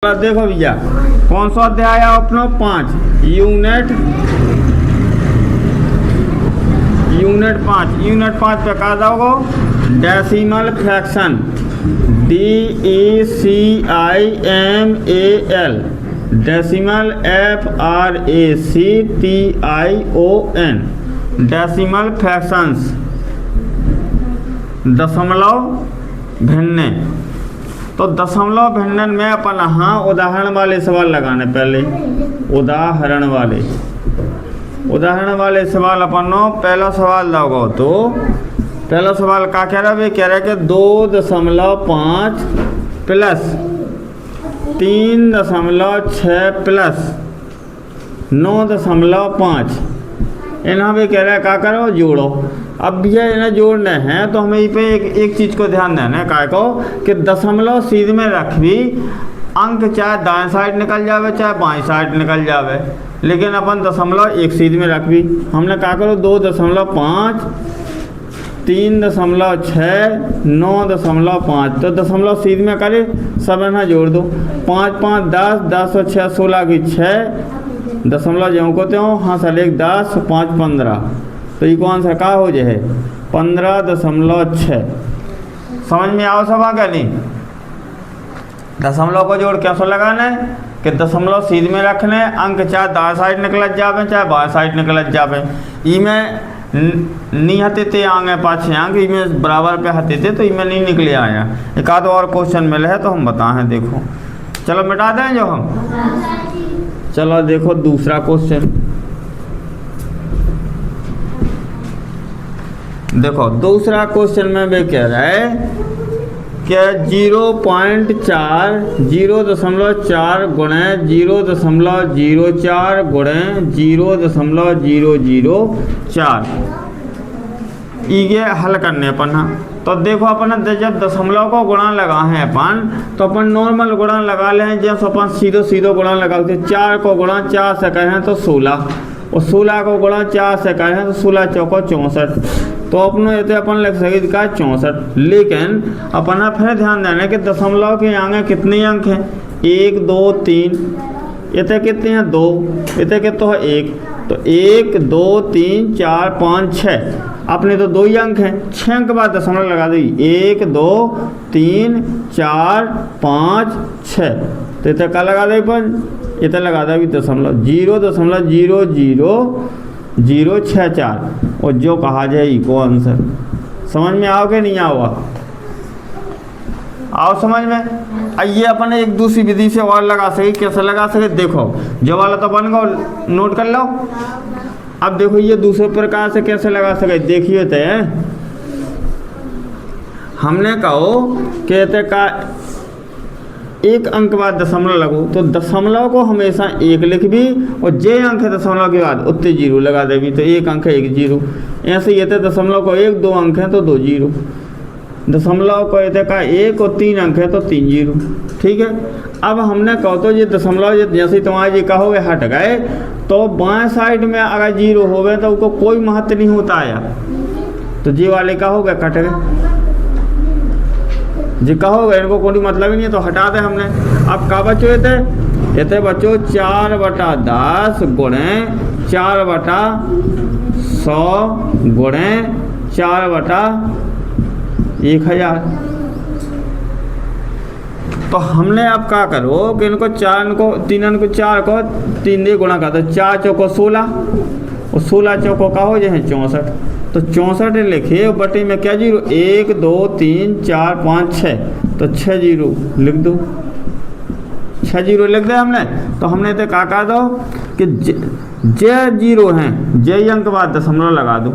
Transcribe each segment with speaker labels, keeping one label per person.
Speaker 1: देखो भैया कौन सा अध्याय है अपना 5 यूनिट 5 पे कहा जाओगे decimal fraction DECIMAL decimal FRACTION decimal fractions दशमलव भिन्ने। तो दशमलव भिन्नन में अपन हाँ उदाहरण वाले सवाल लगाने पहले उदाहरण वाले सवाल अपन पहला सवाल लगो। तो पहला सवाल क्या कह रहा है, कह रहा है कि 2.5 प्लस 3.6 प्लस 9.5 इन्हें भी कह रहा है क्या करो जोड़ो। अब भैया इन्हें जोड़ने हैं तो हमें ये पे एक चीज़ को ध्यान देना है क्या को कि दशमलव सीध में रख भी अंक चाहे दाएं साइड निकल जावे चाहे बाएं साइड निकल जावे, लेकिन अपन दशमलव एक सीध में रख भी हमने क्या करो 2.5 3.6 9.5 तो दशमलव सीध में करे सब इन्हें जोड़ दो 5 5 10 10 और 6 16 की 6 दशमलव जो को त्यों हाँ सर 1 10 5 15 तो ये कौन सा का हो जाए 15.6। समझ में आओ सब क्या नहीं। दशमलव को जोड़ कैसे लगाना है कि दशमलव सीध में रखने अंक चाहे दाएं साइड निकल जावे चाहे बाएं साइड निकल जावे। इमें नहीं हते थे आगे पाछे अंक इमें बराबर पे हते थे तो इमें नहीं निकले आया। एक आध और क्वेश्चन मिले है तो हम बताएं। देखो चलो मिटा दें जो हम। चलो देखो दूसरा क्वेश्चन देखो दूसरा क्वेश्चन में भी कह रहा है कि 0.4 गुणे 0.04 गुणे 0.004 ये हल करने अपन। तो देखो अपन जब दशमलव को गुणा लगा है अपन तो अपन नॉर्मल गुणा लगा ले हैं। जैसे अपन सीधो गुणा लगाते 4 को गुणा 4 से कहें तो 16 और 16 को गुणा 4 से कहें तो 16 चौको 64 तो अपनों ये अपन लिख सके का 64। लेकिन अपना फिर ध्यान देना कि दशमलव के आगे कितने अंक हैं 1 2 3 इतने कितने हैं 2 इतने कितने है 1 तो 1 2 3 4 5 6 अपने तो 2 ही अंक हैं 6 अंक बाद दशमलव लगा दी 1 2 3 4 5 6 तो इतने का लगा दे पर इतने लगा दे दशमलव 0.00064 और जो कहा जाए इको आंसर। समझ में आओगे नहीं आओ समझ में आइए अपन एक दूसरी विधि से और लगा सके। कैसे लगा सके देखो जो वाला तो बन गो नोट कर लो। अब देखो ये दूसरे प्रकार से कैसे लगा सके देखिए तो हमने कहो कहते का एक अंक बाद दशमलव लगो तो दशमलव को हमेशा 1 लिख भी और जे अंक है दशमलव के बाद उतने 0 लगा दे भी तो 1 अंक है 1 0 ऐसे ये दशमलव को 1 2 अंक है तो 2 0 दशमलव को ये का 1 और 3 अंक है तो 3 0 ठीक है। अब हमने कहो तो ये दशमलव जैसे तुम्हारे ये कहोगे हट गए तो बाएं साइड में अगर 0 हो गए तो उनको कोई महत्व नहीं होता आया तो जी वाले कहोगे कट गए जी कहोगे इनको कोई मतलब ही नहीं है तो हटा दे हमने। अब का बच्चों ये बच्चों 4/10 गुणे 4/100 गुणे 4/1000। तो हमने अब क्या करो कि इनको 4 को 3 दे गुणा कर दो 4 चौको 16 और 16 चौको का हो जाए 64 तो 64 लिखे बटे में क्या 0 1 2 3 4 5 6 तो 6 0 लिख दो 6 0 लिख दे हमने। तो हमने तो क्या कहा दो कि जे 0 हैं जे अंक बाद दशमलव लगा दो।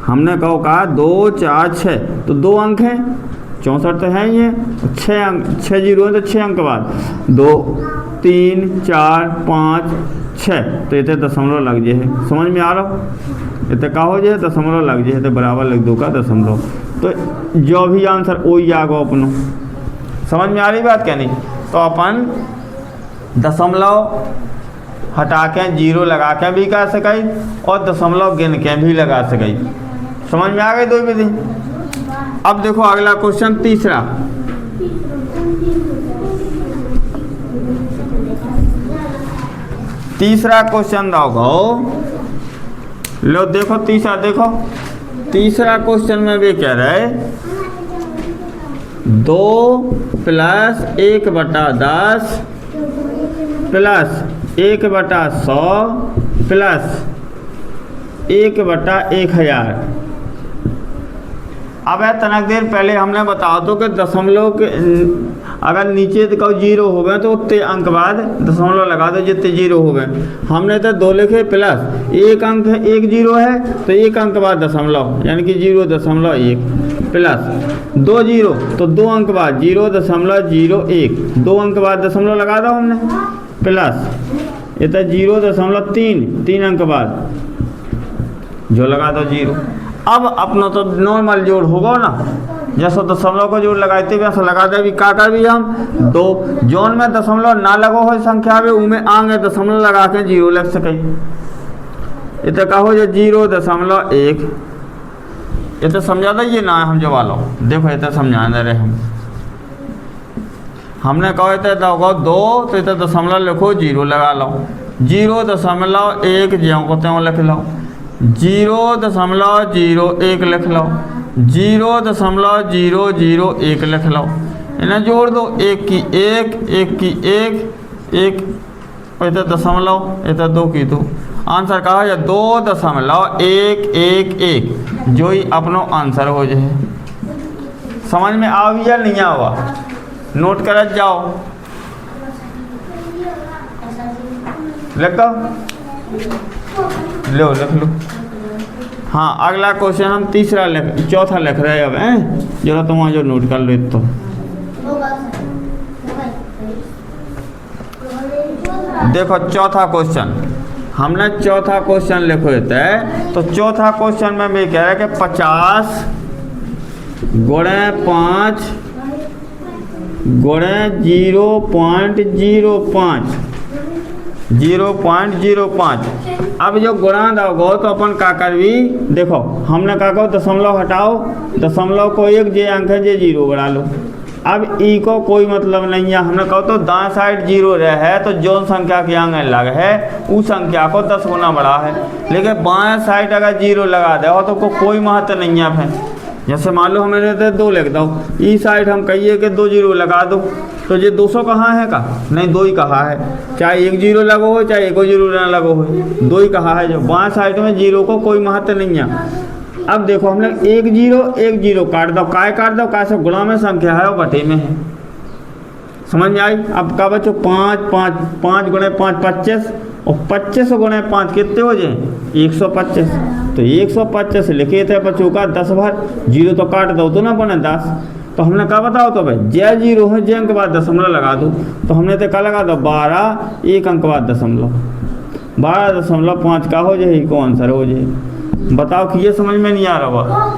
Speaker 1: हमने कहो कहा 2 4 6 तो 2 अंक हैं 64 तो है ये 6 अंक 6 0 है तो 6 अंक बाद 2 3 4 5 6 तो इतने दशमलव लग जाए। समझ में आ रहा इतने का हो जाए दशमलव लग जाए तो बराबर लिख दो का दशमलव तो जो भी आंसर वही आ गो अपनों। समझ में आ रही बात क्या नहीं। तो अपन दशमलव हटा के 0 लगा के भी कर सकाई और दशमलव गिन के भी लगा सकाई। समझ में आ गई दो विधि। अब देखो अगला क्वेश्चन तीसरा तीसरा क्वेश्चन दोगो, लो देखो तीसरा, देखो तीसरा क्वेश्चन में भी कह रहा है 2 + 1/10 + 1/100 + 1/1000। अब है तनक देर पहले हमने बता दो कि दशमलव के अगर नीचे का 0 हो गए तो उतने अंक बाद दशमलव लगा दो जितने 0 हो गए। हमने तो 2 लिखे प्लस 1 अंक है, 1 0 है तो 1 अंक बाद दशमलव यानी कि 0.1 प्लस 2 0 तो 2 अंक बाद 0.01, 2 अंक बाद दशमलव लगा दो हमने प्लस ये तो 0.3, 3 अंक बाद जो लगा दो 0। अब अपना तो नॉर्मल जोड़ होगा ना, जैसा दशमलव को जोड़ लगाते वैसा लगा दे भी का कर भी हम 2 जोन में दशमलव ना लगो हो संख्या में उमें आगे दशमलव लगा के 0 लग सके। ये तो कहो जो 0.1 ये तो समझा दे ये ना हम जो वालो देखो ये तो समझा दे रहे हमने कहो तो दोगो 2 तो ये तो दशमलव लिखो 0 लगा लो, 0.1 ज्यों को त्यों लिख लो, 0.01 लिख लो, 0.001 लिख लो, इन्हें जोड़ दो 1 की 1, 1 की 1, 1 तो दशमलव ये तो 2 की 2। आंसर कहा है 2.111 जो ही अपनो आंसर हो जाए। समझ में आ या नहीं आवा नोट कर जाओ, लिख लो लिख लो। हाँ अगला क्वेश्चन हम चौथा लिख रहे हैं अब हैं जरा तुम जो नोट कर लो। तो देखो चौथा क्वेश्चन हमने चौथा क्वेश्चन लिखो देता है तो चौथा क्वेश्चन में मैं कह रहा है कि 50 × 5 × 0.05 अब जो गुणा दोगो तो अपन का कर भी देखो हमने कहा को दशमलव हटाओ, दशमलव को 1 जे अंक है जे 0 बढ़ा लो। अब ई को कोई मतलब नहीं है, हमने कहो तो दाएं साइड 0 रहे है तो जो संख्या के आगे लग है उस संख्या को 10 गुना बढ़ा है, लेकिन बाएं साइड अगर 0 लगा दे तो कोई महत्व नहीं है। फिर जैसे मान लो हमें 2 लिख दो, ई साइड हम कहिए कि 2 0 लगा दो तो ये 200 कहाँ है का नहीं 2 ही कहा है, चाहे 1 0 लगो हो चाहे 1 0 ना लगो हो 2 ही कहा है। जो बाएं साइड में 0 को कोई महत्व नहीं है। अब देखो हमने 1 0 काट दो, काय काट दो काय से गुणा में संख्या है और बटे में है। समझ में आई? अब का बच्चों 5 × 5 25 और 25 × 5 कितने हो जाए 125 तो 125 लिखे थे बच्चों का 10 बार 0 तो काट दो तो ना बने 10। तो हमने कहा बताओ तो भाई जय 0 है जे अंक बाद दशमलव लगा दो, तो हमने तो क्या लगा दो 12 1 अंक बाद दशमलव 12.5 का हो जाए को आंसर हो जाए। बताओ कि ये समझ में नहीं आ रहा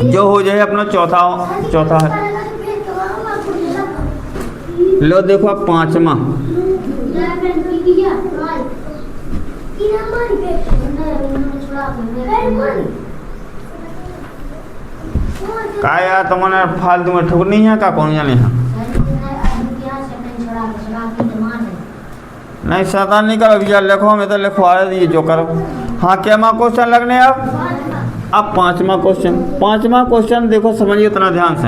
Speaker 1: जो हो जाए अपना चौथा है। लो देखो अब 5वां का यार तुम्हारे फालतू में ठुक नहीं है का कौन जाने है नहीं शैतान नहीं करो भैया लिखो मैं तो लिखवा दिए जो करो। हाँ क्या क्वेश्चन लगने अब 5वां क्वेश्चन देखो समझिए इतना ध्यान से।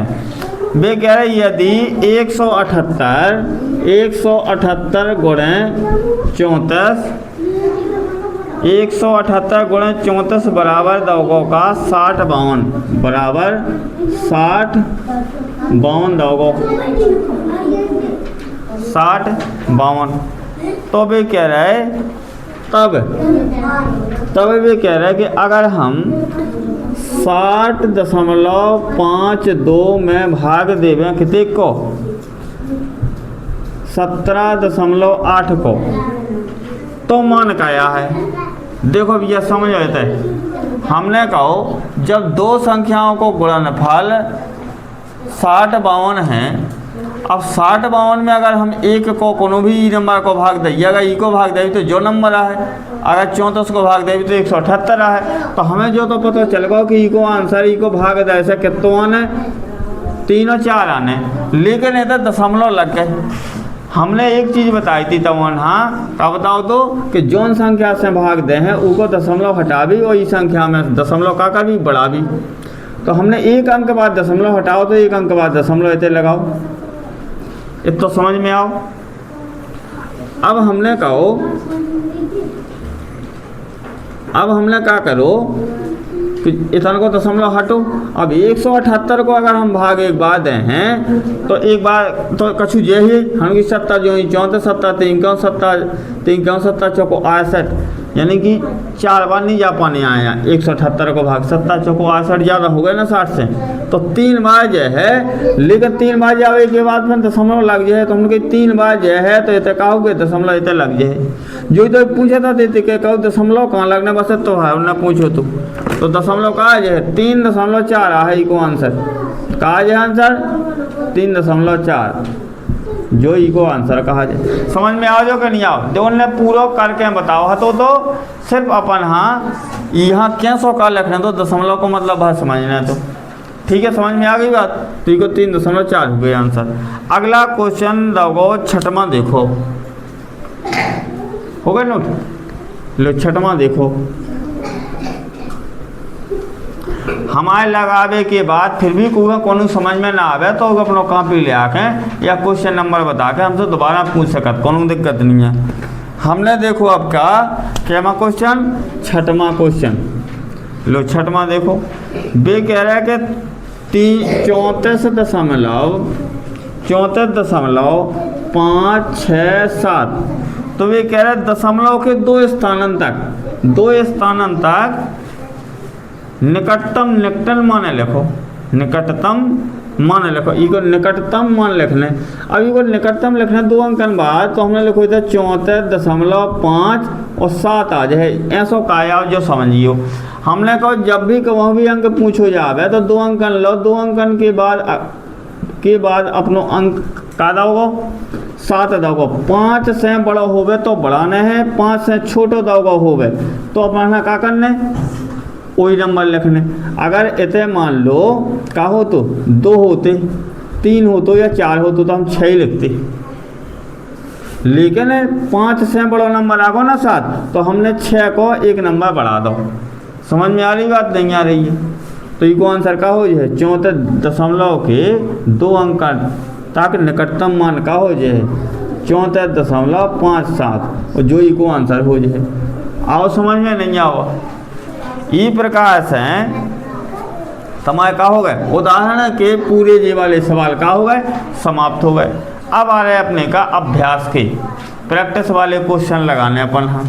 Speaker 1: वे कह रहे यदि 178 × 34 बराबर दोगों का 60 52 दोगों 60 52 तो वे कह रहे तब वे कह रहे कि अगर हम 60.52 में भाग देवें कितने को 17.8 को तो मान का आया है। देखो भैया समझ आता है हमने कहो जब दो संख्याओं को गुणनफल 60 52 है, अब 60 52 में अगर हम एक को कोनो भी नंबर को भाग दें, अगर ई को भाग दें तो जो नंबर है, अगर 34 को भाग दें तो 178 है। तो हमें जो तो पता चल गया कि ई को आंसर ई को भाग दे ऐसे कितने आने 3 और 4 आने, लेकिन इधर दशमलव लग गए हमने एक चीज़ बताई थी तवन, हाँ का बताओ तो कि जौन संख्या से भाग दे हैं उको दशमलव हटा भी और इस संख्या में दशमलव का भी बढ़ा भी। तो हमने एक अंक बाद दशमलव हटाओ तो एक अंक बाद दशमलव इतने लगाओ, इत तो समझ में आओ। अब हमने कहो, अब हमने क्या करो कि इतना को दशमलव हटो। अब 178 को अगर हम भाग एक बार दें हैं तो एक बार तो कछु जे ही हम की 70 जो 34 70 3 70 चौको 68, यानी कि 4 बार नहीं जा पाने आए हैं। 178 को भाग 70 चौको 68 ज़्यादा हो गए ना 60 से, तो 3 बार जो है, लेकिन 3 बार जावे के बाद में दशमलव लग जाए तो हम कही 3 बार जो है तो इतने कहो कि दशमलव इतने लग जाए। जो तो पूछा था देते के कहो दशमलव कहाँ लगने बस तो है उन्हें पूछो तो दशमलव कहा जो है 3.4 है इको आंसर, कहा जाए आंसर 3.4 जो इको आंसर कहा जाए। समझ में आओ जो कि नहीं आओ, जो उन्हें पूरा करके बताओ हतो तो सिर्फ अपन हाँ यहाँ क्या सौ का लिखना तो दशमलव को मतलब है समझना तो ठीक है, समझ में आ गई बात। तो इको 3.4 हो गई आंसर। अगला क्वेश्चन दो छठवा देखो, हो गए नोट, लो छठवा देखो। हमारे लगावे के बाद फिर भी कोई कोनो समझ में ना आवे तो अपना कॉपी ले आके या क्वेश्चन नंबर बता के हमसे दोबारा पूछ सकत, कोनो दिक्कत नहीं है। हमने देखो आपका क्या क्वेश्चन, छठवा क्वेश्चन, लो छठवा देखो। बे कह रहा है कि 34.567, तो वे कह रहे हैं दशमलव के दो स्थानन तक निकटतम निकटन माने लिखो, निकटतम मान लिखो, इको निकटतम मान लिखने। अब इको निकटतम लिखने 2 अंकन बाद तो हमने लिखो था 34.5 और 7 आ जाए, ऐसा काया जो समझियो। हमने कहो जब भी कहीं भी अंक पूछो जावे तो 2 अंकन लो, 2 अंकन के बाद अपनो अंक का दोगो 7 दोगो। 5 से बड़ा होवे तो बढ़ाने है, 5 से छोटो दोगो होवे तो अपना क्या करने वही नंबर लिखने। अगर इतने मान लो का हो तो 2 होते, 3 होते या 4 होते तो हम 6 लिखते, लेकिन 5 से बड़ा नंबर आगो ना 7 तो हमने 6 को एक नंबर बढ़ा दो। समझ में आ रही बात, नहीं आ रही है? तो इको आंसर का हो जाए 34 के 2 अंक ताकि निकटतम मान का हो जाए 34.57 और जो इको आंसर हो जाए। आओ समझ में नहीं आओ, इस प्रकार से तुम्हारे का हो गए उदाहरण के पूरे जे वाले सवाल का हो गए समाप्त हो गए। अब आ रहे अपने का अभ्यास के प्रैक्टिस वाले क्वेश्चन लगाने अपन। हाँ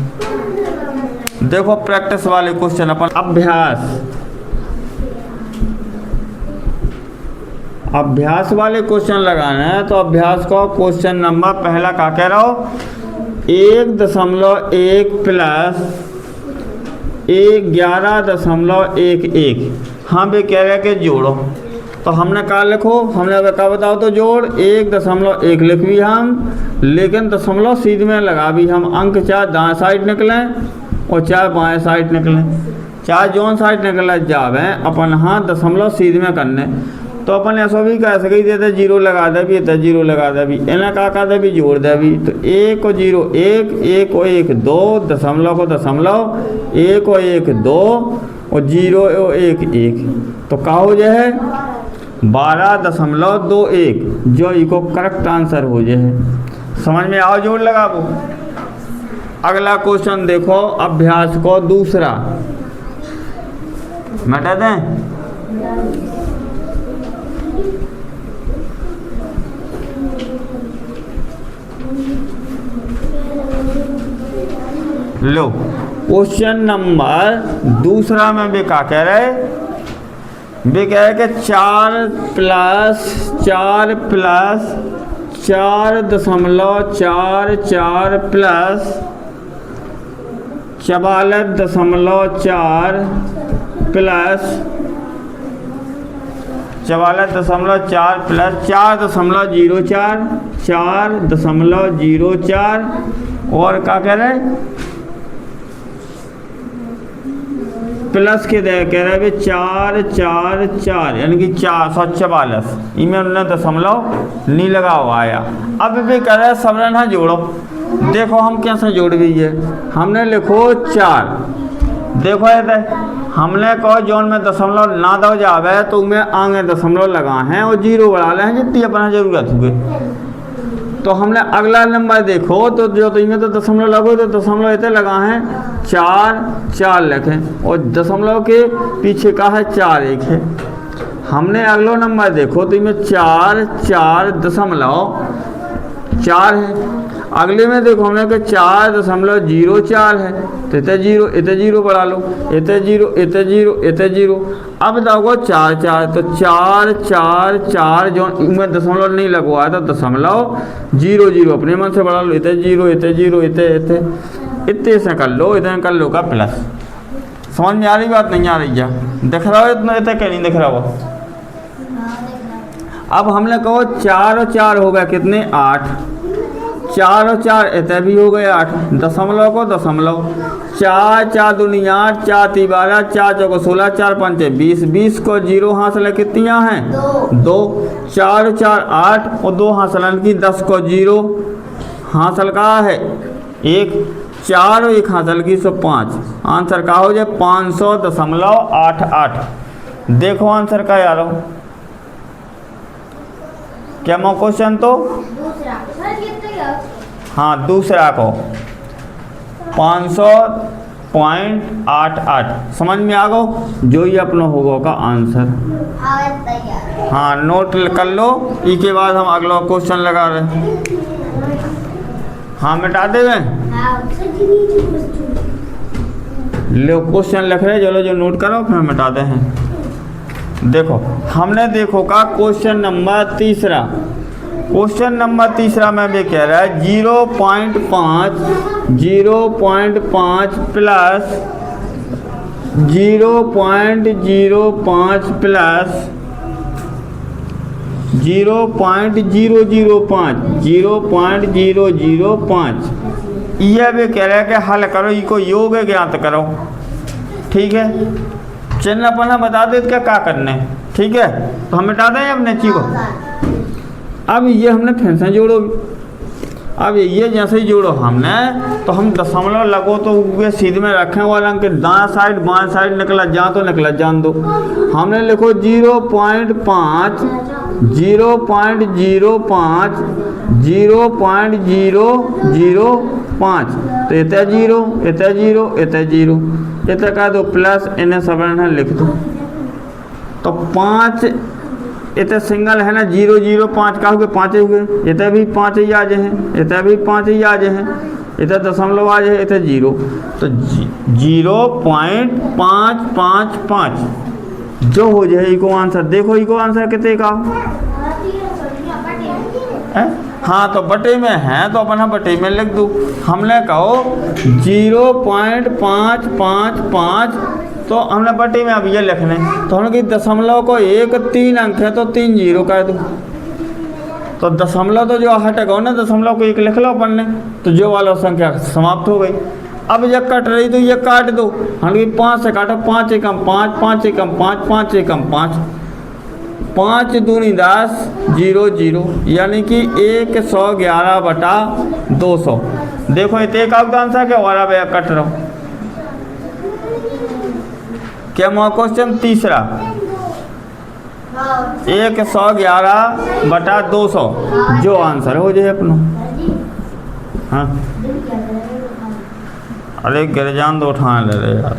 Speaker 1: देखो प्रैक्टिस वाले क्वेश्चन अपन अभ्यास वाले क्वेश्चन लगाना है। तो अभ्यास का क्वेश्चन नंबर पहला का कह रहा हो 1.1 प्लस 11.11। हाँ भी कह रहे कि जोड़ो, तो हमने कहा लिखो, हमने कहा बताओ तो जोड़ 1.1 लिख भी हम, लेकिन दशमलव सीध में लगा भी हम। अंक चाहे दाएं साइड निकलें और चाहे बाएं साइड निकलें, चाहे जौन साइड निकले जावे अपन हाँ दशमलव सीध में करने। तो अपन ऐसा भी कह सके देते 0 लगा दे भी, 0 लगा दे भी, इन्हें का दे भी जोड़ दे भी। तो 1 और 0 1, 1 और 1 2, दशमलव को दशमलव, 1 और 1 2 और 0 और 1 1, तो का हो जाए 12.21 जो इको करेक्ट आंसर हो जाए। समझ में आओ, जोड़ लगा वो। अगला क्वेश्चन देखो अभ्यास को दूसरा, मिटा दें। लो क्वेश्चन नंबर दूसरा में भी क्या कह रहे, भी कह रहे कि 4 प्लस 4.44 प्लस 44.4 प्लस 44.4 प्लस 4.04 और क्या कह रहे प्लस के दे कह रहे भाई 4 4 4 यानी कि 444, इनमें उन्होंने दशमलव नहीं लगा हुआ आया। अब भी कह रहे सबरन है जोड़ो, देखो हम कैसे जोड़ गई है। हमने लिखो 4, देखो ये हमने कहो जोन में दशमलव ना दो जावे तो उनमें आगे दशमलव लगा हैं और 0 बढ़ा ले हैं जितनी अपना जरूरत हुए। तो हमने अगला नंबर देखो तो जो तो इनमें तो दशमलव लगो तो दशमलव इतने लगा हैं 4 4 लिखें और दशमलव के पीछे का है 4 1 है। हमने अगला नंबर देखो तो इनमें 4 4 दशमलव 4 है। अगले में देखो हमने कहा 4.04 है तो इतने 0 बढ़ा लो, इतने 0 इतने 0 इतने 0। अब बताओ 4 4 तो 4 4 4 जो में दशमलव नहीं लगवाया था दशमलव 0 0 अपने मन से बढ़ा लो, इतने 0 इतने 0 इतने इतने इतने से कर लो, इतने कर लो का प्लस। समझ में आ रही बात नहीं आ रही है? दिख रहा हो इतना इतने क्या नहीं दिख रहा हो? अब हमने कहो 4 और 4 हो गया कितने 8, 4 और 4 इतने भी हो गए 8, दशमलव को दशमलव 4 4 दूनी 8 4 3 12 4 चौको 16 4 5 20 20 को 0 हासिल है कितनियाँ हैं 2, 4 4 8 और 2 हासिल की 10 को 0 हासिल का है 1, 4 और 1 हासिल की 105। आंसर का हो जाए 500.88। देखो आंसर का यारो क्या मो क्वेश्चन तो हाँ दूसरा को 500.88 समझ में आ गो, जो ही अपना होगा का आंसर। हाँ नोट कर लो, इसके बाद हम अगला क्वेश्चन लगा रहे। हाँ मिटा देवे लो क्वेश्चन लिख रहे चलो जो नोट करो फिर मिटा दे हैं। देखो हमने देखो का क्वेश्चन नंबर तीसरा, क्वेश्चन नंबर तीसरा में भी कह रहा है 0.5 प्लस 0.05 प्लस 0.005 यह भी कह रहा है कि हल करो, इसको योग ज्ञात करो। ठीक है चिन्ह अपना बता दे क्या करना है। ठीक है तो हम मिटा दें अपने चीज को। अब ये हमने फिर से जोड़ो, अब ये जैसे ही जोड़ो हमने तो हम दशमलव लगो तो वे सीधे में रखें वाला अंक दाएं साइड बाएं साइड निकला जा तो निकला जान दो। हमने लिखो 0.5 0.005 तो इतना 0 इतना 0 इतना 0 इतना कह दो प्लस इन्हें सबरन है लिख दो। तो 5 इतने सिंगल है ना 0.05 का हो गए 5 हो गए, इतने भी 5 ही आ जाए हैं, इतने भी 5 ही आ जाए हैं, इतने दशमलव आ जाए इतने 0 तो 0.555 जो हो जाए इको आंसर। देखो इको आंसर कितने का है? हाँ तो बटे में है तो अपना बटे में लिख दो। हमने कहो 0.555 तो हमने बटे में अब ये लिखने तो हमने कि दशमलव को 1 3 अंक है तो 3 0 कह दो। तो दशमलव तो जो हटेगा ना दशमलव को 1 लिख लो अपन ने तो जो वाला संख्या समाप्त हो गई। अब ये कट रही तो ये काट दो, हमने 5 से काटो 5 एकम 5 5 एकम 5 5 एकम 5 5 दूनी 10 0 0 यानी कि 111/200। देखो इतने का आंसर क्या वाला भैया कट रहा हूँ क्या मो क्वेश्चन तीसरा 111/200 जो आंसर हो जाए अपना। हाँ अरे गिरजान तो उठाने ले रहे यार,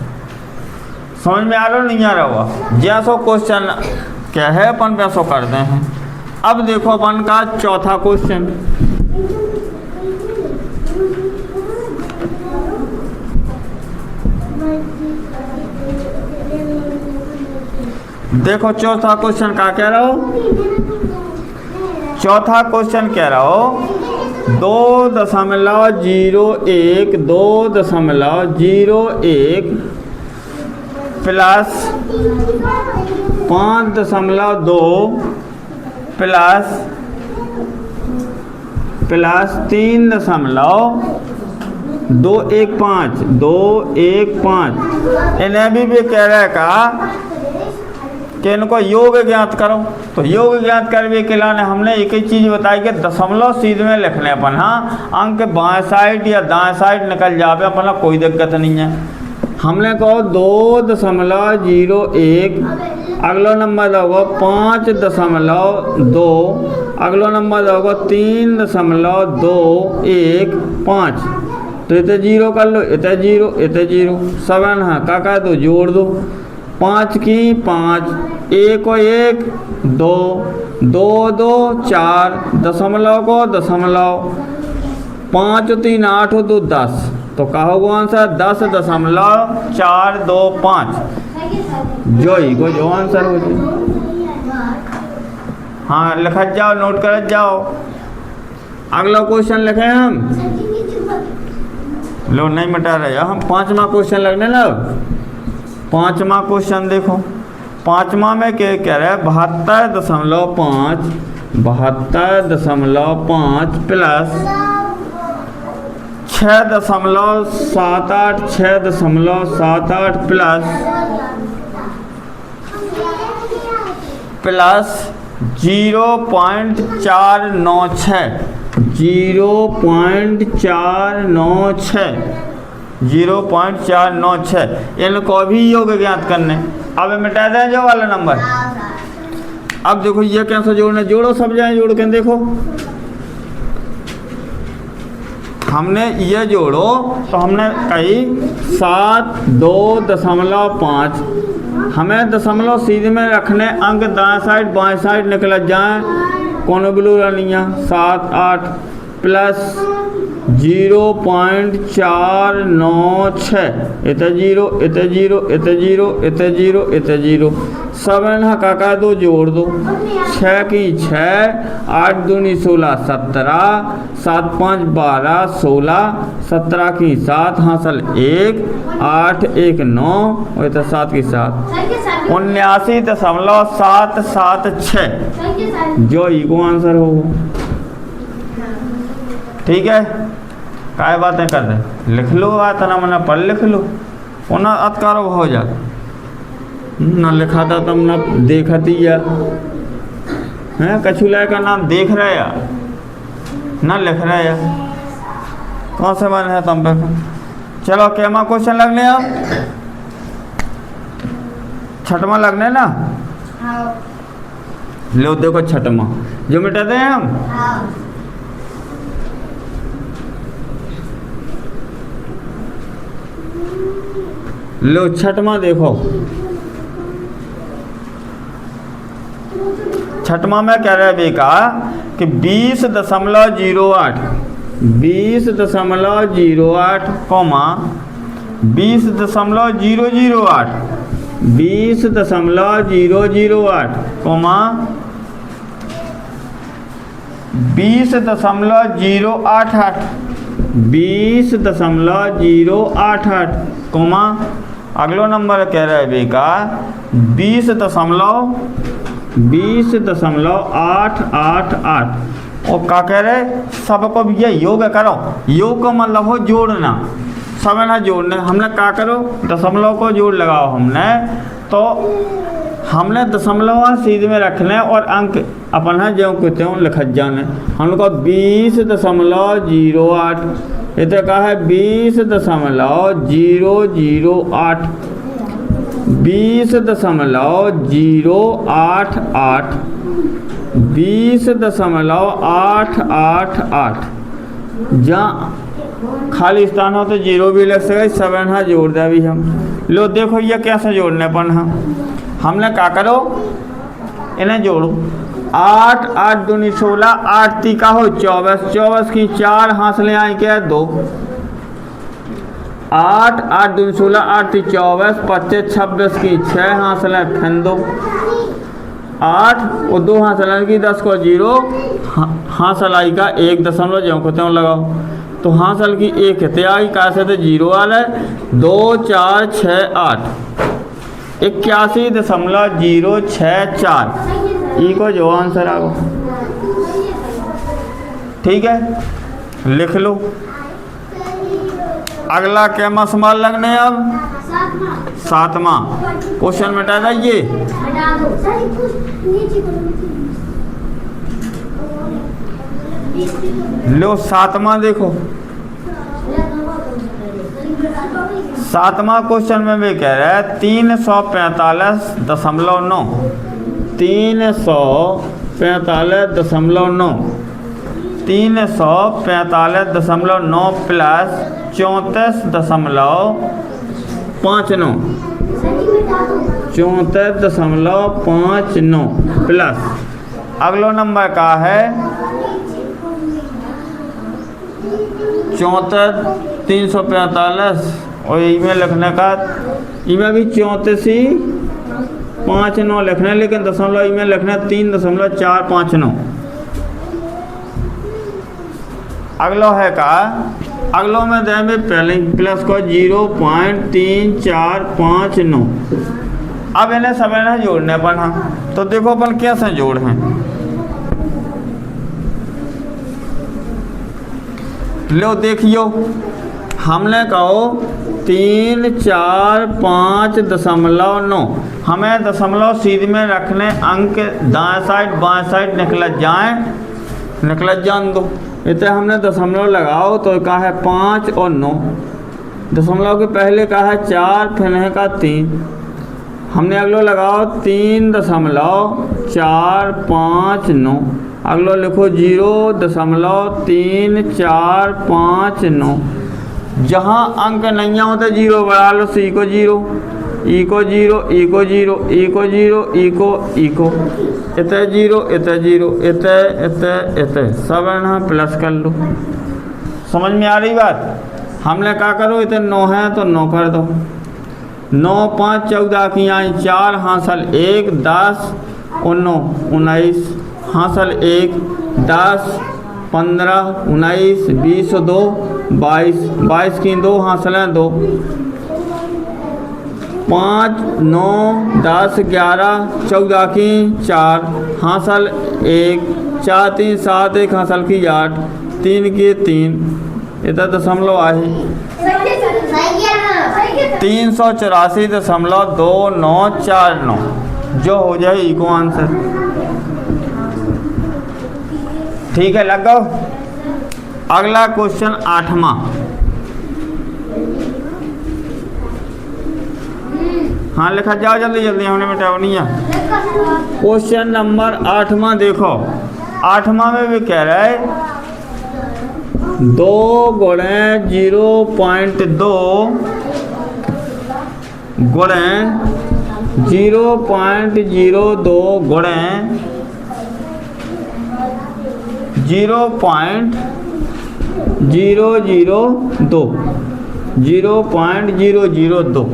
Speaker 1: समझ में आ रहा नहीं आ रहा हुआ? जैसो क्वेश्चन क्या है अपन वैसो करते हैं। अब देखो अपन का चौथा क्वेश्चन, देखो चौथा क्वेश्चन का कह रहा हो, चौथा क्वेश्चन कह रहा हो 2.01 2.01 प्लस 5.2 प्लस 3.1 2 1 5 2 1 5 इन्हें भी कह रहा है का कि इनको योग ज्ञात करो। तो योग ज्ञात करने के लिए हमने एक ही चीज़ बताई कि दशमलव सीध में लिखने अपन। हाँ, अंक बाएं साइड या दाएं साइड निकल जावे अपना कोई दिक्कत नहीं है। हमने कहो 2.01, अगला नंबर दोगे 5.2, अगला नंबर दोगे 3.215। तो इतने जीरो कर लो, इतने जीरो, इतने जीरो, 7। हाँ, का दो जोड़ दो, 5 की 5, 1 को 1, 2, 2 2 4, दशमलव को दशमलव, 5 3 8 2 10। तो कहोगे आंसर 10.425 जो ही को जो आंसर हो जाए। हाँ, लिखा जाओ, नोट कर जाओ। अगला क्वेश्चन लिखे हम, लो नहीं मिटा रहे हम। 5वां क्वेश्चन लगने लग। 5वां क्वेश्चन देखो। 5वां में क्या कह रहा है, 72.5 72.5 प्लस 6.78 6.78 प्लस 0.496 0.496 इनको भी योग ज्ञात करने। अब मिटा दें जो वाला नंबर। अब देखो ये कैसे जोड़ने, जोड़ो सब जाए जोड़ के देखो। हमने ये जोड़ो तो हमने कही 7.2.5। हमें दशमलव सीधे में रखने, अंक दाएं साइड बाएं साइड निकल जाए, कोनो ब्लू रनिया 7 8 प्लस 0.496 इतने जीरो, इतने जीरो, इतने जीरो, इतने जीरो, इतने जीरो, 7। हाँ, काका दो जोड़ दो, 6 की 6, 8 दूनी 16 17, 7 5 12 16, 17 की 7, हासिल 1, 8 1 9 और इतना 7 की 7, 79.776 जो इको आंसर होगा। ठीक है, काय बातें कर रहे, लिख लो बात ना, मना पढ़ लिख लो, उन्हें अतकारो हो जा ना लिखा था तुम ना देखा दिया है, कछुला का नाम देख रहे या ना लिख रहे या, कौन से मन है तुम पे। चलो केमा क्वेश्चन लगने आप, 6वां लगने ना। लो देखो 6वां जो मिटा दें हम। लो 6वां देखो। 6वां में कह रहे बेका कि 20.08 20.08 कौमा 20.008 20.008 कौमा 20.088 20.088 कौमा अगलो नंबर कह रहा है बेका 20.888 और क्या कह रहे सबको भैया योग करो। योग का मतलब हो जोड़ना, सब ना जोड़ने। हमने क्या करो दशमलव को जोड़ लगाओ हमने, तो हमने दशमलव सीध में रखने और अंक अपन है जो कहते हैं लिखत जाने। हमको 20.08 इतना कहा है 20.008 20.088 20.888 जहाँ खाली स्थान हो तो जीरो भी लग सके, 7 हाँ जोड़ दिया भी हम। लो देखो ये कैसे जोड़ने अपन हाँ, हमने क्या करो इन्हें जोड़ो। 8 8 दूनी 16, 8 तीका हो 24, 24 की 4 हासिलें आई क्या 2, 8 8 दूनी 16, 8 ती 24, 25 26 की 6 हासिलें फिर 2, 8 और 2 हासिलें की 10 को 0 हासिल आई का 1 दशमलव जो को त्यों लगाओ। तो हासिल की 1 हिते आई कैसे तो 0 वाला है 2 4 6 8 81.064 ई को जो आंसर आगो। ठीक है लिख लो। अगला क्या मसमाल लगने अब 7वां क्वेश्चन मिटा दीजिए। लो 7वां देखो, 7वां क्वेश्चन में भी कह रहा है 345.9 345.9 345.9 प्लस 34.59 34.59 प्लस अगला नंबर का है 345 और इसमें लिखने का इसमें भी 34.59 लिखना है, लेकिन दशमलव इसमें लिखना है 3.459। अगला है का अगलो में देंगे पहले प्लस को 0.3459। अब इन्हें सब इन्हें जोड़ने पर हाँ, तो देखो अपन कैसे जोड़ हैं। लो देखियो, हमने कहो 345.9 हमें दशमलव सीध में रखने अंक दाएं साइड बाएं साइड निकल जान दो। इतने हमने दशमलव लगाओ तो कहा है 5 और 9, दशमलव के पहले कहा है 4 फिर है का 3, हमने अगलो लगाओ 3.459, अगलो लिखो 0.3459। जहाँ अंक नहीं होते जीरो बढ़ा लो, सी को जीरो, ई को जीरो, ई को जीरो, ई को जीरो, ई को इतने जीरो, इतने जीरो, इतने सब ना प्लस कर लो। समझ में आ रही बात। हमने क्या करो, इतने 9 है तो 9 कर दो। 9 5 14 की आई 4 हासिल 1 10 और 9 19 हासिल 1 10 15 19 20 2 22 22 की 2 हासिल 2 5 9 10 11 14 की 4 हासिल 1 4 3 7 1 हासिल की 8 3 की 3 इतना दशमलव आहे 384.2949 जो हो जाए इको आंसर। ठीक है, लग गो। अगला क्वेश्चन 8वां। हाँ लिखा जाओ जल्दी जल्दी, हमने मिटाओ नहीं है। क्वेश्चन नंबर 8वां देखो, 8वां में भी कह रहा है 2 गुणे 0.2 गुणे 0.02 गुणे 0.002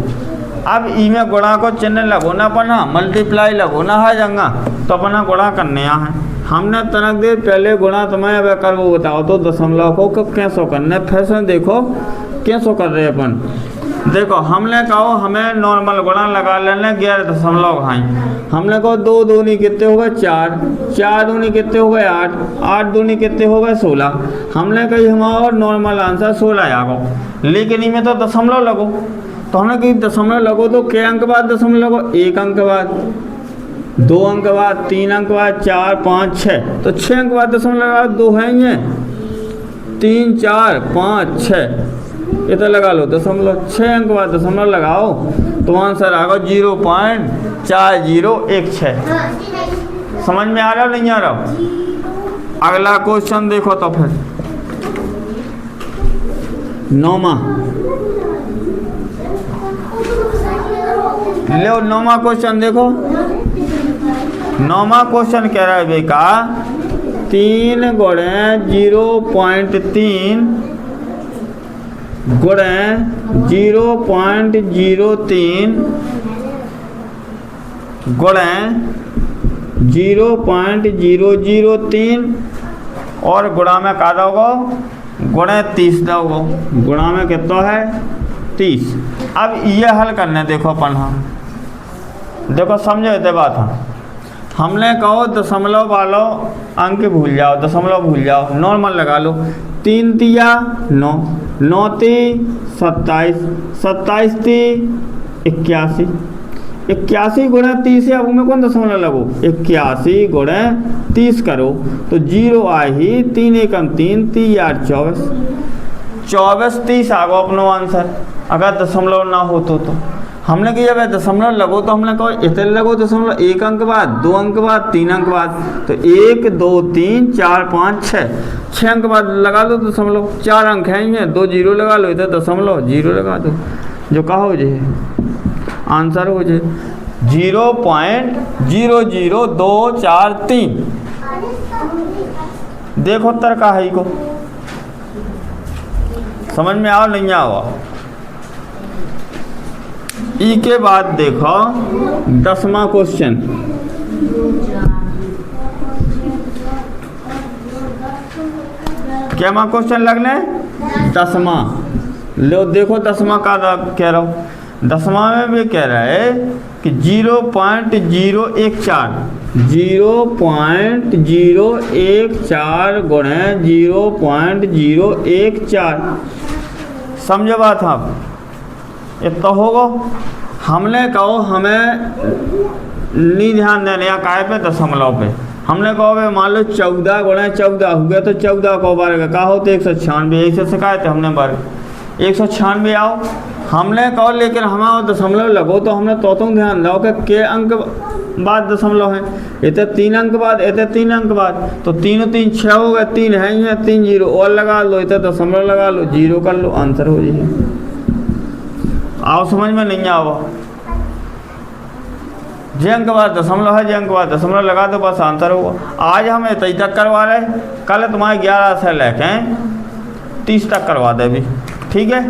Speaker 1: अब इमें गुणा को चिन्ह लगोना पना, मल्टीप्लाई लगोना है जंगा तो अपना गुणा करने है। हमने तनक देर पहले गुणा तुम्हें अब कर वो बताओ तो दशमलव को कब कैसो करना है। फैशन देखो कैसो कर रहे अपन। देखो हमने कहो हमें नॉर्मल गुणा लगा लेने 11 दशमलव खाई। हमने कहो 2 दूनी कितने हो गए 4, 4 दूनी कितने हो गए 8, 8 दूनी कितने हो गए 16। हमने कही हमारा नॉर्मल आंसर 16 आ गो, लेकिन इनमें तो दशमलव लगो। तो हमने कही दशमलव लगो तो क्या अंक बाद दशमलव लगो, 1 अंक बाद, 2 अंक बाद, 3 अंक बाद, 4 5 6, तो 6 अंक बाद दशमलव लगा। 2 है ये 3 4 5 6 इतना लगा लो दशमलव, 6 अंक बाद दशमलव लगाओ तो आंसर आ गया 0.4016। समझ में आ रहा नहीं आ रहा। अगला क्वेश्चन देखो तो फिर 9वां ले 9वां क्वेश्चन देखो। 9वां क्वेश्चन कह रहा है बेका 3 गुणे 0.3 गुणे 0.03 गुणे 0.003 और गुणा में क्या दोगे, गुणे 30 दोगे। गुणा में कितना है 30। अब ये हल करने देखो अपन, हम देखो समझो इतने बात हम हमने कहो दशमलव वालों अंक भूल जाओ, दशमलव भूल जाओ, नॉर्मल लगा लो। 3 तिया 9, 9 ती 27, 27 ती 81, 81 गुणा 30 है। अब में कौन दशमलव लगो, 81 गुणा 30 करो तो 0 आ ही, 3 एकम 3, 3 8 24, 24 30 आ गो अपनो आंसर। अगर दशमलव ना हो तो हमने कि जब दशमलव लगो तो हमने कहो इतने लगो दशमलव 1 अंक बाद, 2 अंक बाद, 3 अंक बाद, तो 1 2 3 4 5 6 अंक बाद लगा लो दशमलव। 4 अंक हैं ये, 2 जीरो लगा लो, इधर दशमलव 0 लगा दो, जो कहा हो जाए आंसर हो जाए 0.00243। देखो उत्तर का है को समझ में आओ नहीं आओ। ई के बाद देखो 10वां क्वेश्चन, क्या माँ क्वेश्चन लगने 10वां। लो देखो 10वां का कह रहा हूँ, 10वां में भी कह रहा है कि 0.014 गुणे 0.014 समझो बात। आप इतना होगा। हमने कहो हमें नहीं ध्यान देने या काय पे दशमलव पे, हमने कहो भाई मान लो 14 गुणा 14 हो गया तो 14 को बार का हो तो 196, एक से शिकायत है हमने बार 196 आओ। हमने कहो लेकिन हमारा दशमलव लगो तो हमने तो ध्यान दो कि के अंक बाद दशमलव है, इतने 3 अंक बाद, इतने 3 अंक बाद, तो 3 और 3 6 हो गए, 3 है ही है, 3 जीरो और लगा लो, इतने दशमलव लगा लो, 0 कर लो, आंसर हो जाए। आओ समझ में नहीं आओ। जे अंक बाद दशमलव है, जे अंक बाद दशमलव लगा दो, बस आंसर होगा। आज हम इतनी तक करवा रहे, कल तुम्हारे 11 से लेके 30 तक करवा दे भी, ठीक है।